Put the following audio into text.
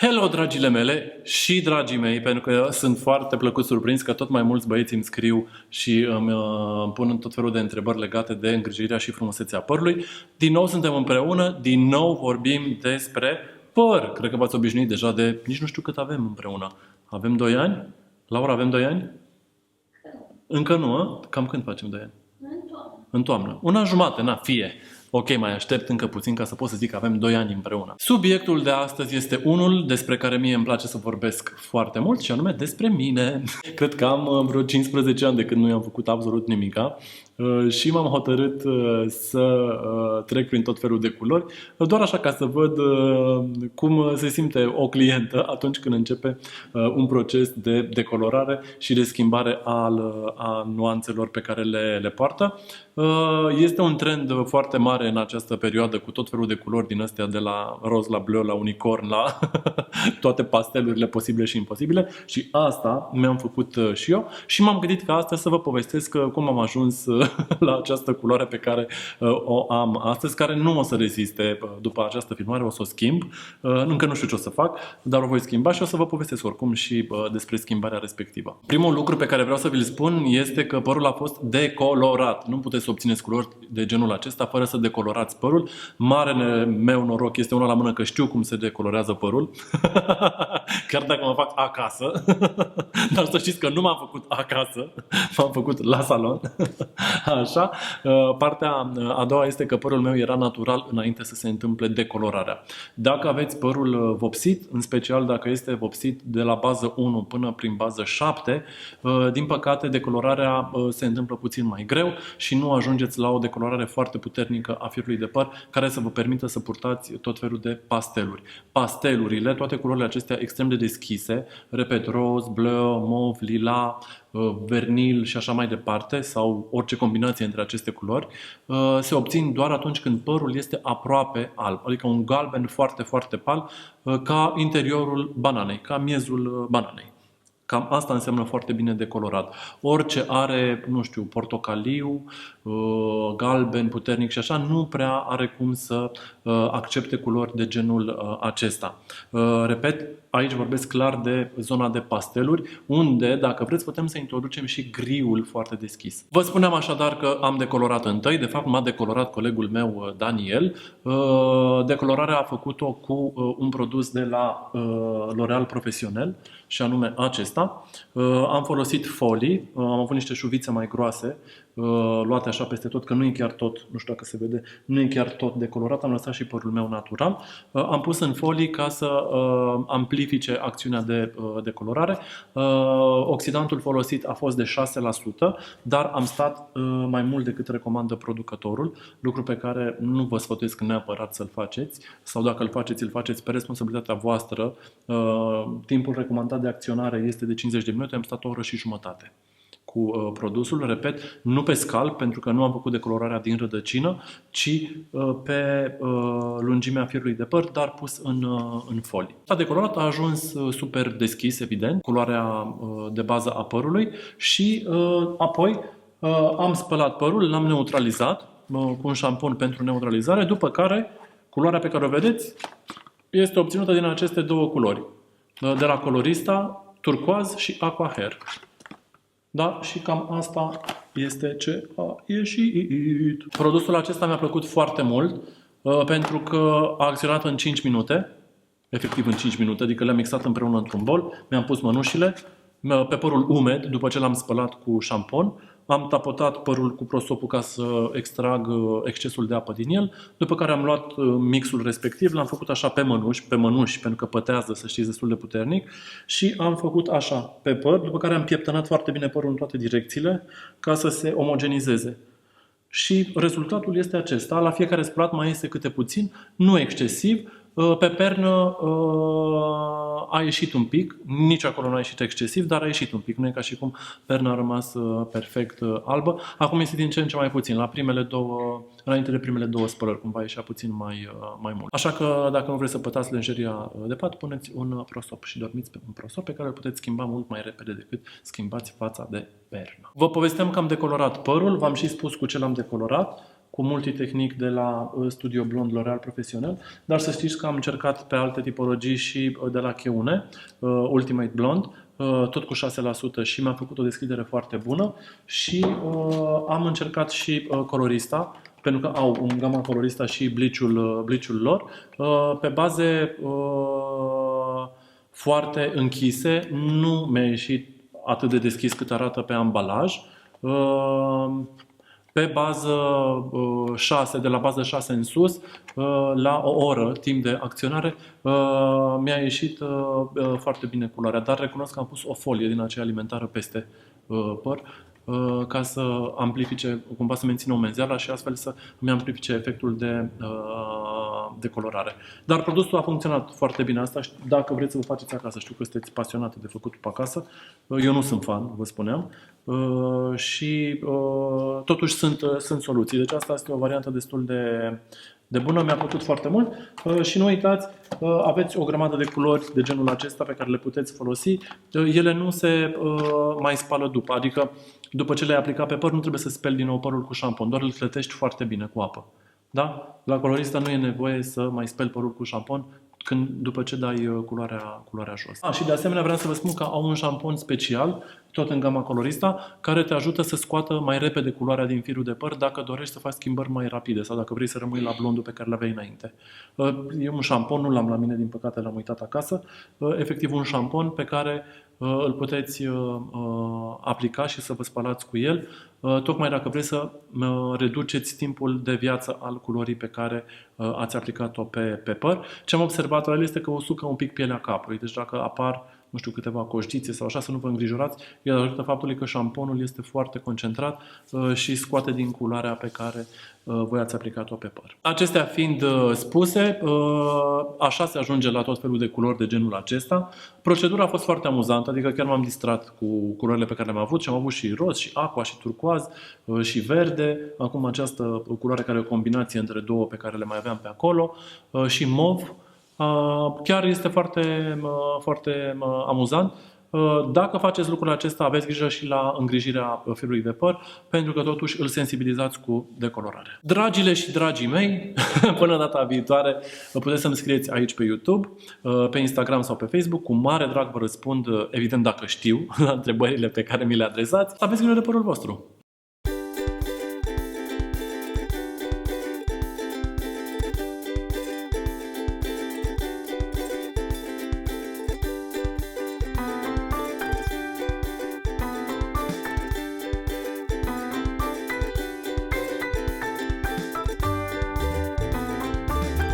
Hello, dragile mele și dragii mei, pentru că sunt foarte plăcut surprins că tot mai mulți băieți îmi scriu și îmi pun tot felul de întrebări legate de îngrijirea și frumusețea părului. Din nou suntem împreună, din nou vorbim despre păr. Cred că v-ați obișnuit deja de... Nici nu știu cât avem împreună. Avem 2 ani? Laura, avem 2 ani? Încă nu, a? Cam când facem 2 ani? În toamnă. Un an jumate, na, fie. Ok, mai aștept încă puțin ca să pot să zic că avem 2 ani împreună. Subiectul de astăzi este unul despre care mie îmi place să vorbesc foarte mult și anume despre mine. Cred că am vreo 15 ani de când nu i-am făcut absolut nimica și m-am hotărât să trec prin tot felul de culori, doar așa ca să văd cum se simte o clientă atunci când începe un proces de decolorare și de schimbare a nuanțelor pe care le poartă. Este un trend foarte mare în această perioadă cu tot felul de culori din astea, de la roz la bleu, la unicorn, la toate pastelurile posibile și imposibile, și asta mi-am făcut și eu și m-am gândit că astăzi să vă povestesc cum am ajuns la această culoare pe care o am astăzi, care nu o să reziste după această filmare, o să o schimb. Încă nu știu ce o să fac, dar o voi schimba și o să vă povestesc oricum și despre schimbarea respectivă. Primul lucru pe care vreau să vi-l spun este că părul a fost decolorat. Nu puteți să obțineți culori de genul acesta fără să decolorați părul. Marele meu noroc este una la mână că știu cum se decolorează părul. Chiar dacă mă fac acasă. Dar să știți că nu m-am făcut acasă, m-am făcut la salon. Așa. Partea a doua este că părul meu era natural înainte să se întâmple decolorarea. Dacă aveți părul vopsit, în special dacă este vopsit de la bază 1 până prin bază 7, din păcate decolorarea se întâmplă puțin mai greu și nu ajungeți la o decolorare foarte puternică a firului de păr care să vă permită să purtați tot felul de pasteluri. Pastelurile, toate culorile acestea extrem de deschise, repet, roz, bleu, mov, lila, vernil și așa mai departe, sau orice combinație între aceste culori, se obțin doar atunci când părul este aproape alb, adică un galben foarte, foarte pal, ca interiorul bananei, ca miezul bananei. Cam asta înseamnă foarte bine decolorat. Orice are, nu știu, portocaliu, galben puternic și așa, nu prea are cum să accepte culori de genul acesta. Repet, aici vorbesc clar de zona de pasteluri, unde, dacă vreți, putem să introducem și griul foarte deschis. Vă spuneam așadar că am decolorat întâi, de fapt m-a decolorat colegul meu Daniel. Decolorarea a făcut-o cu un produs de la L'Oréal Professionnel, și anume acesta. Am folosit folii, am avut niște șuvițe mai groase, luate așa peste tot, că nu e chiar tot, nu știu dacă se vede, nu e chiar tot decolorat, am lăsat și părul meu natural. Am pus în folii ca să amplifice acțiunea de decolorare. Oxidantul folosit a fost de 6%, dar am stat mai mult decât recomandă producătorul, lucru pe care nu vă sfătuiesc neapărat să-l faceți, sau dacă îl faceți pe responsabilitatea voastră. Timpul recomandat de acționare este de 50 de minute, am stat o oră și jumătate cu produsul, repet, nu pe scalp, pentru că nu am făcut decolorarea din rădăcină, ci pe lungimea firului de păr, dar pus în folii. A decolorat, a ajuns super deschis, evident, culoarea de bază a părului și apoi am spălat părul, l-am neutralizat cu un șampon pentru neutralizare, după care culoarea pe care o vedeți este obținută din aceste două culori, de la Colorista, turcoaz și aqua hair. Da, și cam asta este ce a ieșit. Produsul acesta mi-a plăcut foarte mult pentru că a acționat în 5 minute, efectiv în 5 minute, adică le-am mixat împreună într-un bol, mi-am pus mănușile pe părul umed, după ce l-am spălat cu șampon, am tapotat părul cu prosopul ca să extrag excesul de apă din el, după care am luat mixul respectiv, l-am făcut așa pe mănuși, pentru că pătează, să știți, destul de puternic, și am făcut așa pe păr, după care am pieptănat foarte bine părul în toate direcțiile ca să se omogenizeze. Și rezultatul este acesta, la fiecare spălat mai iese câte puțin, nu excesiv. Pe pernă a ieșit un pic, nici acolo nu a ieșit excesiv, dar a ieșit un pic. Nu e ca și cum perna a rămas perfect albă. Acum este din ce în ce mai puțin. Înainte de primele 2 spălări, cumva ieșea puțin mai mult. Așa că dacă nu vreți să pătați lenjeria de pat, puneți un prosop și dormiți pe un prosop pe care îl puteți schimba mult mai repede decât schimbați fața de pernă. Vă povesteam că am decolorat părul, v-am și spus cu ce l-am decolorat. cu multitehnic de la Studio Blond L'Oréal Profesional, dar să știți că am încercat pe alte tipologii și de la Cheune, Ultimate Blond, tot cu 6% și mi-a făcut o deschidere foarte bună și am încercat și Colorista, pentru că au un gama Colorista și bleach-ul lor, pe baze foarte închise, nu mi-a ieșit atât de deschis cât arată pe ambalaj. Pe bază 6, de la bază 6 în sus, la o oră, timp de acționare, mi-a ieșit foarte bine culoarea, dar recunosc că am pus o folie din aceea alimentară peste păr ca să amplifice, cumva să mențină umezeala și astfel să mi amplifice efectul de colorare. Dar produsul a funcționat foarte bine. Asta, dacă vreți să vă faceți acasă, știu că sunteți pasionate de făcut pe acasă, eu nu sunt fan, vă spuneam, și totuși sunt soluții. Deci asta este o variantă destul de bună, mi-a plăcut foarte mult și nu uitați, aveți o grămadă de culori de genul acesta pe care le puteți folosi. Ele nu se mai spală după, adică după ce le-ai aplicat pe păr nu trebuie să speli din nou părul cu șampon, doar îl clătești foarte bine cu apă. Da? La colorista nu e nevoie să mai speli părul cu șampon după ce dai culoarea jos. Și de asemenea vreau să vă spun că au un șampon special, tot în gama Colorista, care te ajută să scoată mai repede culoarea din firul de păr dacă dorești să faci schimbări mai rapide sau dacă vrei să rămâi la blondul pe care l-aveai înainte. E un șampon, nu l-am la mine, din păcate l-am uitat acasă, efectiv un șampon pe care îl puteți aplica și să vă spălați cu el, tocmai dacă vreți să reduceți timpul de viață al culorii pe care ați aplicat-o pe păr. Ce am observat la el este că usucă un pic pielea capului, deci dacă apar, nu știu, câteva coștițe sau așa, să nu vă îngrijorați, el ajută faptului că șamponul este foarte concentrat și scoate din culoarea pe care voi ați aplicat-o pe păr. Acestea fiind spuse, așa se ajunge la tot felul de culori de genul acesta. Procedura a fost foarte amuzantă, adică chiar m-am distrat cu culorile pe care le-am avut și am avut și roz, și aqua, și turcoaz, și verde. Acum această culoare care e o combinație între două pe care le mai aveam pe acolo, și mov. Chiar este foarte amuzant. Dacă faceți lucrul acesta, aveți grijă și la îngrijirea firului de păr, pentru că totuși îl sensibilizați cu decolorare. Dragile și dragii mei, până data viitoare, puteți să-mi scrieți aici pe YouTube, pe Instagram sau pe Facebook. Cu mare drag vă răspund, evident dacă știu, la întrebările pe care mi le adresați. Aveți grijă de părul vostru!